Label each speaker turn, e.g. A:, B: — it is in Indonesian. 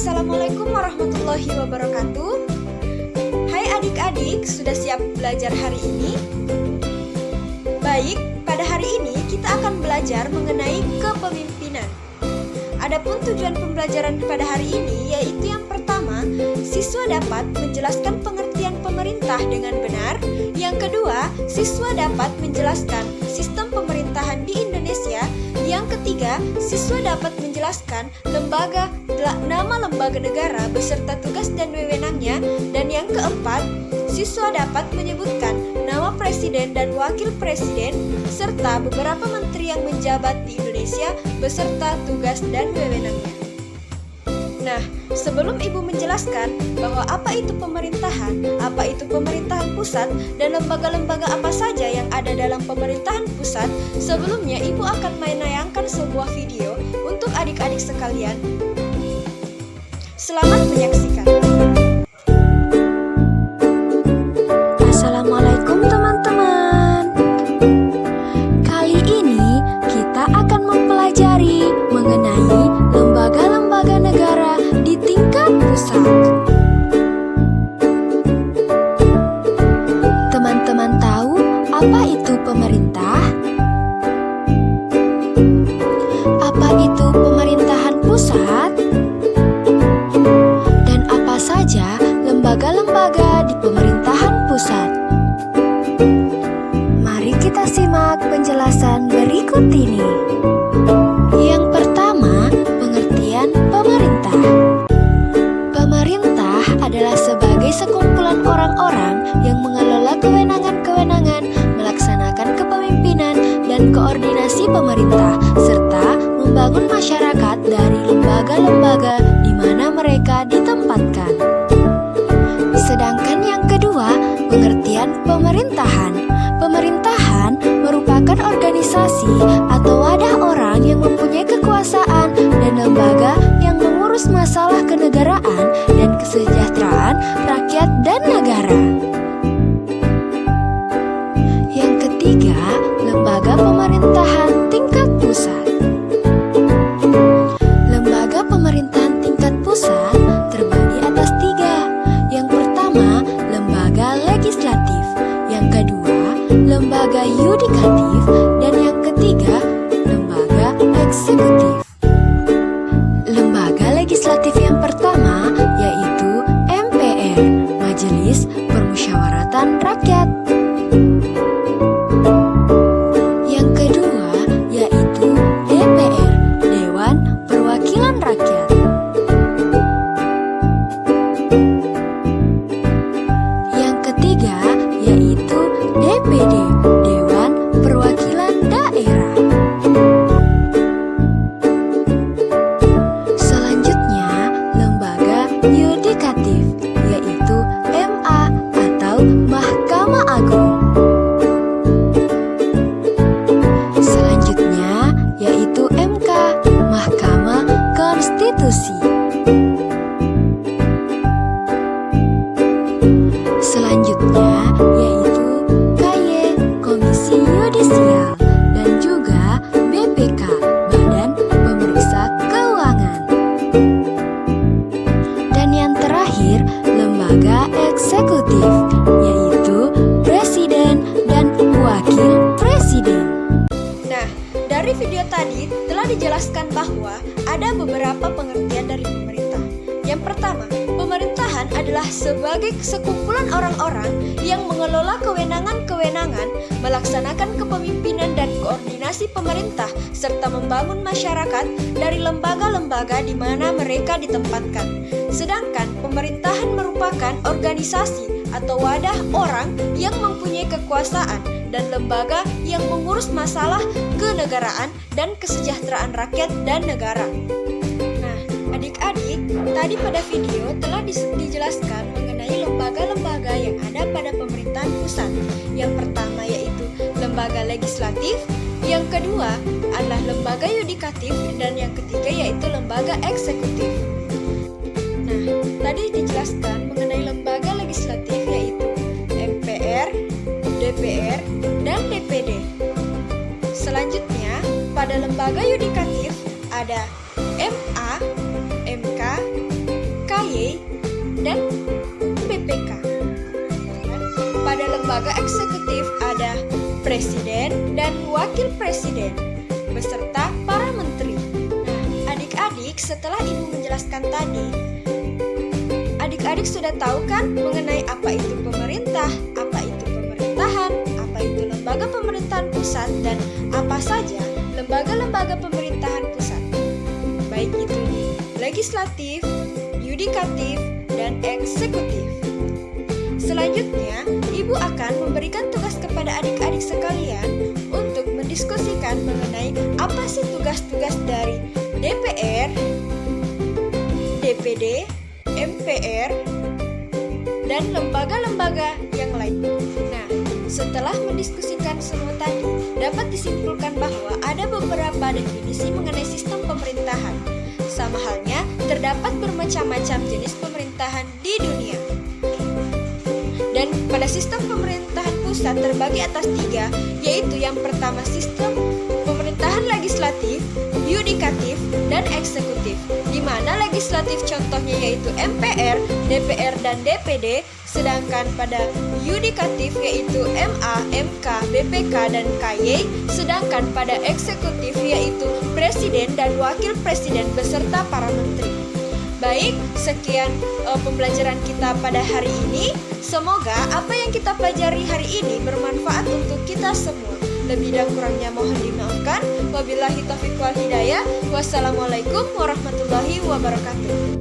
A: Assalamualaikum warahmatullahi wabarakatuh. Hai adik-adik, sudah siap belajar hari ini? Baik, pada hari ini kita akan belajar mengenai kepemimpinan. Adapun tujuan pembelajaran pada hari ini yaitu yang pertama, siswa dapat menjelaskan pengertian pemerintah dengan benar. Yang kedua, siswa dapat menjelaskan sistem pemerintahan di Indonesia. Yang ketiga, siswa dapat menjelaskan nama lembaga negara beserta tugas dan wewenangnya. Dan yang keempat, siswa dapat menyebutkan nama presiden dan wakil presiden serta beberapa menteri yang menjabat di Indonesia beserta tugas dan wewenangnya. Nah, sebelum Ibu menjelaskan bahwa apa itu pemerintahan pusat, dan lembaga-lembaga apa saja yang ada dalam pemerintahan pusat, sebelumnya Ibu akan menayangkan sebuah video untuk adik-adik sekalian. Selamat menyaksikan.
B: Assalamualaikum teman-teman. Kali ini kita akan mempelajari mengenai lembaga-lembaga negara di tingkat pusat. Teman-teman tahu apa itu pemerintah? Apa itu pemerintahan pusat? Dan apa saja lembaga-lembaga di pemerintahan pusat? Mari kita simak penjelasan berikut ini. Yang pertama, pengertian pemerintah. Pemerintah adalah sebagai sekumpulan orang-orang yang mengelola kewenangan-kewenangan, melaksanakan kepemimpinan dan koordinasi pemerintah, serta membangun masyarakat dari lembaga-lembaga di mana mereka ditempatkan. Sedangkan yang kedua, pengertian pemerintahan. Pemerintahan merupakan organisasi atau wadah orang yang mempunyai kekuasaan dan lembaga yang mengurus masalah kenegaraan dan kesejahteraan rakyat dan negara. Yang ketiga, lembaga pemerintahan tingkat pusat. Lembaga pemerintahan tingkat pusat terbagi atas tiga. Yang pertama, lembaga legislatif. Yang kedua, lembaga yudikatif. Dan yang ketiga, lembaga eksekutif. Lembaga legislatif yang pertama yaitu MPR, Majelis Permusyawaratan Rakyat. Yang kedua yaitu DPR, Dewan Perwakilan Rakyat. Yang ketiga yaitu DPD, Dewan Perwakilan Daerah. Selanjutnya, lembaga yudikatif yaitu MA atau Mahkamah Agung. Selanjutnya yaitu MK, Mahkamah Konstitusi. Selanjutnya yaitu KY, Komisi Yudisial, dan juga BPK, Badan Pemeriksa Keuangan. Dan yang terakhir, lembaga eksekutif, yaitu Presiden dan Wakil Presiden.
A: Nah, dari video tadi telah dijelaskan bahwa ada beberapa pengertian dari pemerintah. Yang pertama, pemerintahan adalah sebagai sekumpulan orang-orang yang mengelola kewenangan-kewenangan, melaksanakan kepemimpinan dan koordinasi pemerintah, serta membangun masyarakat dari lembaga-lembaga di mana mereka ditempatkan. Sedangkan pemerintahan merupakan organisasi atau wadah orang yang mempunyai kekuasaan dan lembaga yang mengurus masalah kenegaraan dan kesejahteraan rakyat dan negara. Nah, adik-adik, tadi pada video telah dijelaskan mengenai lembaga-lembaga yang ada pada pemerintahan pusat. Yang pertama yaitu lembaga legislatif, yang kedua adalah lembaga yudikatif, dan yang ketiga yaitu lembaga eksekutif. Nah, tadi dijelaskan mengenai lembaga legislatif yaitu MPR, DPR, dan DPD. Selanjutnya, pada lembaga yudikatif ada MA, MK, lembaga eksekutif ada presiden dan wakil presiden beserta para menteri. Nah, adik-adik, setelah Ibu menjelaskan tadi, adik-adik sudah tahu kan mengenai apa itu pemerintah, apa itu pemerintahan, apa itu lembaga pemerintahan pusat, dan apa saja lembaga-lembaga pemerintahan pusat, baik itu di legislatif, yudikatif, dan eksekutif. Selanjutnya, Ibu akan memberikan tugas kepada adik-adik sekalian untuk mendiskusikan mengenai apa sih tugas-tugas dari DPR, DPD, MPR, dan lembaga-lembaga yang lain. Nah, setelah mendiskusikan semua tadi, dapat disimpulkan bahwa ada beberapa definisi mengenai sistem pemerintahan. Sama halnya, terdapat bermacam-macam jenis pemerintahan di dunia. Dan pada sistem pemerintahan pusat terbagi atas 3, yaitu yang pertama sistem pemerintahan legislatif, yudikatif, dan eksekutif, di mana legislatif contohnya yaitu MPR, DPR, dan DPD, sedangkan pada yudikatif yaitu MA, MK, BPK, dan KY, sedangkan pada eksekutif yaitu presiden dan wakil presiden beserta para menteri. Baik, sekian pembelajaran kita pada hari ini. Semoga apa yang kita pelajari hari ini bermanfaat untuk kita semua. Lebih dan kurangnya mohon dimaafkan. Wabillahi taufiq wal hidayah. Wassalamualaikum warahmatullahi wabarakatuh.